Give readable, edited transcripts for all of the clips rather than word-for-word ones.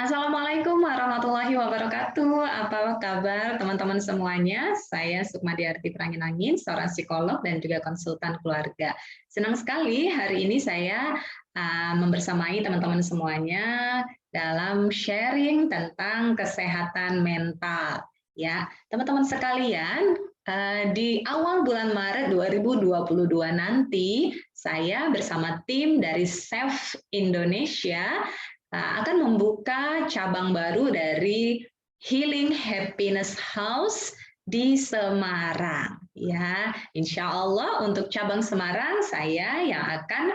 Assalamualaikum warahmatullahi wabarakatuh. Apa kabar teman-teman semuanya? Saya Sukmadiarti Pranginangin, seorang psikolog dan juga konsultan keluarga. Senang sekali hari ini saya membersamai teman-teman semuanya dalam sharing tentang kesehatan mental. Ya, teman-teman sekalian, di awal bulan Maret 2022 nanti, saya bersama tim dari Save Indonesia akan membuka cabang baru dari Healing Happiness House di Semarang. Ya, insya Allah untuk cabang Semarang saya yang akan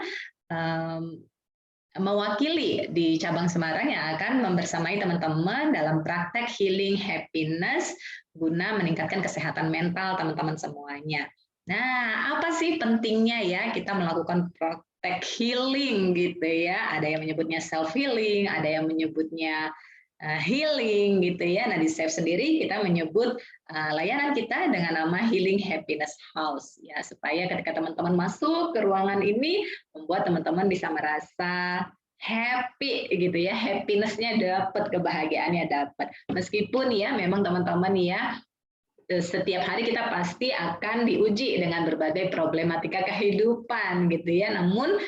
mewakili di cabang Semarang yang akan membersamai teman-teman dalam praktek healing happiness guna meningkatkan kesehatan mental teman-teman semuanya. Nah, apa sih pentingnya ya kita melakukan praktek healing gitu ya? Ada yang menyebutnya self healing, ada yang menyebutnya healing gitu ya. Nah, di Save sendiri kita menyebut layanan kita dengan nama Healing Happiness House ya, supaya ketika teman-teman masuk ke ruangan ini membuat teman-teman bisa merasa happy gitu ya, happiness-nya dapat, kebahagiaannya dapat. Meskipun ya memang teman-teman ya setiap hari kita pasti akan diuji dengan berbagai problematika kehidupan gitu ya. Namun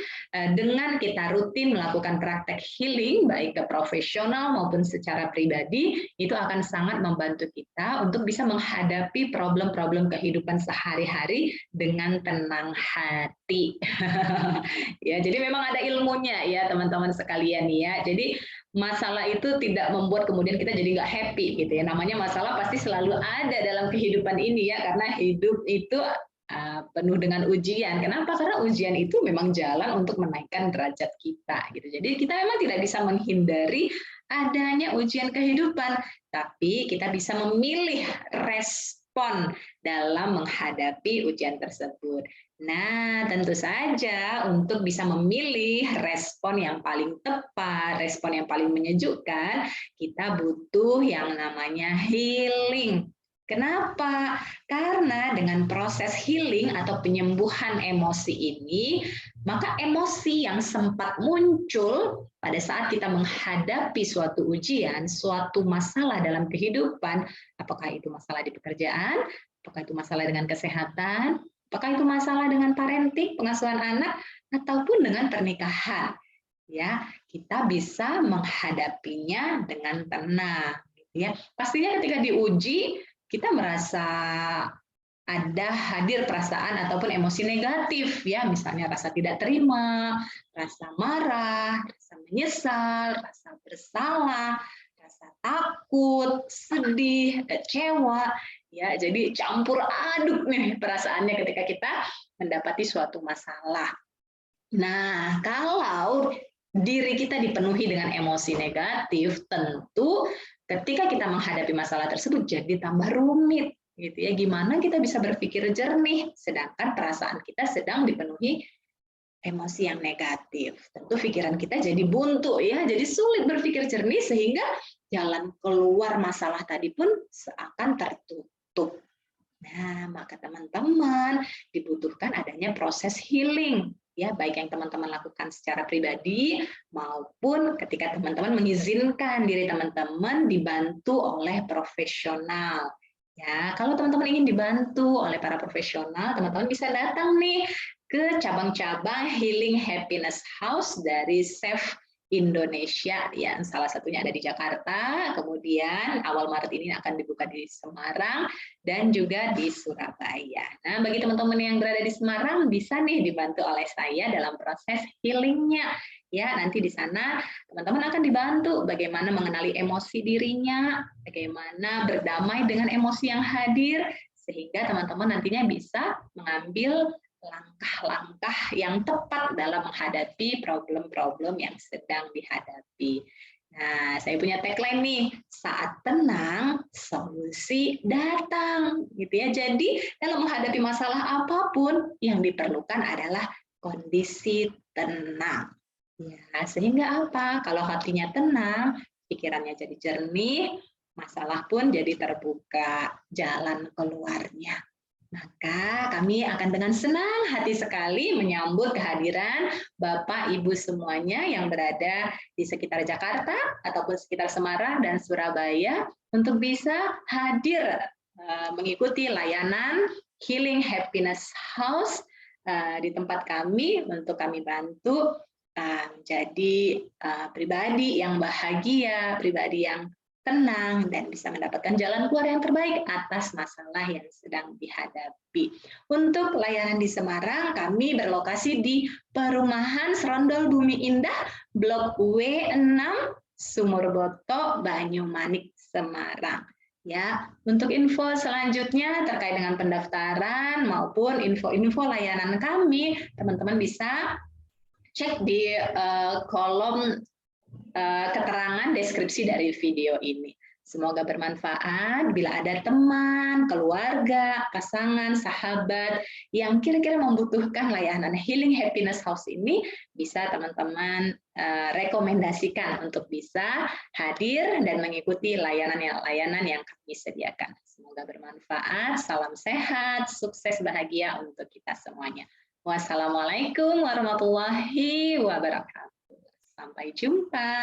dengan kita rutin melakukan praktek healing baik ke profesional maupun secara pribadi, itu akan sangat membantu kita untuk bisa menghadapi problem-problem kehidupan sehari-hari dengan tenang hati. Ya, jadi memang ada ilmunya ya teman-teman sekalian ya. Jadi masalah itu tidak membuat kemudian kita jadi nggak happy gitu ya. Namanya masalah pasti selalu ada dalam kehidupan ini ya, karena hidup itu penuh dengan ujian. Kenapa? Karena ujian itu memang jalan untuk menaikkan derajat kita gitu. Jadi kita memang tidak bisa menghindari adanya ujian kehidupan, tapi kita bisa memilih respon dalam menghadapi ujian tersebut. Nah, tentu saja untuk bisa memilih respon yang paling tepat, respon yang paling menyejukkan, kita butuh yang namanya healing. Kenapa? Karena dengan proses healing atau penyembuhan emosi ini, maka emosi yang sempat muncul pada saat kita menghadapi suatu ujian, suatu masalah dalam kehidupan, apakah itu masalah di pekerjaan, apakah itu masalah dengan kesehatan, apakah itu masalah dengan parenting, pengasuhan anak, ataupun dengan pernikahan. Ya, kita bisa menghadapinya dengan tenang. Ya, pastinya ketika diuji, kita merasa ada hadir perasaan ataupun emosi negatif, ya, misalnya rasa tidak terima, rasa marah, rasa menyesal, rasa bersalah, rasa takut, sedih, kecewa, ya, jadi campur aduk nih perasaannya ketika kita mendapati suatu masalah. Nah, kalau diri kita dipenuhi dengan emosi negatif, tentu ketika kita menghadapi masalah tersebut jadi tambah rumit gitu ya. Gimana kita bisa berpikir jernih sedangkan perasaan kita sedang dipenuhi emosi yang negatif. Tentu pikiran kita jadi buntu ya, jadi sulit berpikir jernih sehingga jalan keluar masalah tadi pun seakan tertutup. Nah, maka teman-teman dibutuhkan adanya proses healing, ya, baik yang teman-teman lakukan secara pribadi maupun ketika teman-teman mengizinkan diri teman-teman dibantu oleh profesional. Ya, kalau teman-teman ingin dibantu oleh para profesional, teman-teman bisa datang nih ke cabang-cabang Healing Happiness House dari Save Indonesia, ya, salah satunya ada di Jakarta, kemudian awal Maret ini akan dibuka di Semarang dan juga di Surabaya. Nah, bagi teman-teman yang berada di Semarang bisa nih dibantu oleh saya dalam proses healingnya. Ya, nanti di sana teman-teman akan dibantu bagaimana mengenali emosi dirinya, bagaimana berdamai dengan emosi yang hadir, sehingga teman-teman nantinya bisa mengambil langkah-langkah yang tepat dalam menghadapi problem-problem yang sedang dihadapi. Nah, saya punya tagline nih, saat tenang, solusi datang, gitu ya. Jadi, dalam menghadapi masalah apapun, yang diperlukan adalah kondisi tenang. Ya, sehingga apa? Kalau hatinya tenang, pikirannya jadi jernih, masalah pun jadi terbuka jalan keluarnya. Maka kami akan dengan senang hati sekali menyambut kehadiran Bapak Ibu semuanya yang berada di sekitar Jakarta ataupun sekitar Semarang dan Surabaya untuk bisa hadir mengikuti layanan Healing Happiness House di tempat kami untuk kami bantu menjadi pribadi yang bahagia, pribadi yang tenang, dan bisa mendapatkan jalan keluar yang terbaik atas masalah yang sedang dihadapi. Untuk layanan di Semarang, kami berlokasi di Perumahan Serondol Bumi Indah, Blok W6, Sumurboto, Banyumanik, Semarang. Ya, untuk info selanjutnya terkait dengan pendaftaran maupun info-info layanan kami, teman-teman bisa cek di kolom keterangan deskripsi dari video ini. Semoga bermanfaat. Bila ada teman, keluarga, pasangan, sahabat yang kira-kira membutuhkan layanan Healing Happiness House ini, bisa teman-teman rekomendasikan untuk bisa hadir dan mengikuti layanan yang kami sediakan. Semoga bermanfaat. Salam sehat, sukses, bahagia untuk kita semuanya. Wassalamualaikum warahmatullahi wabarakatuh. Sampai jumpa.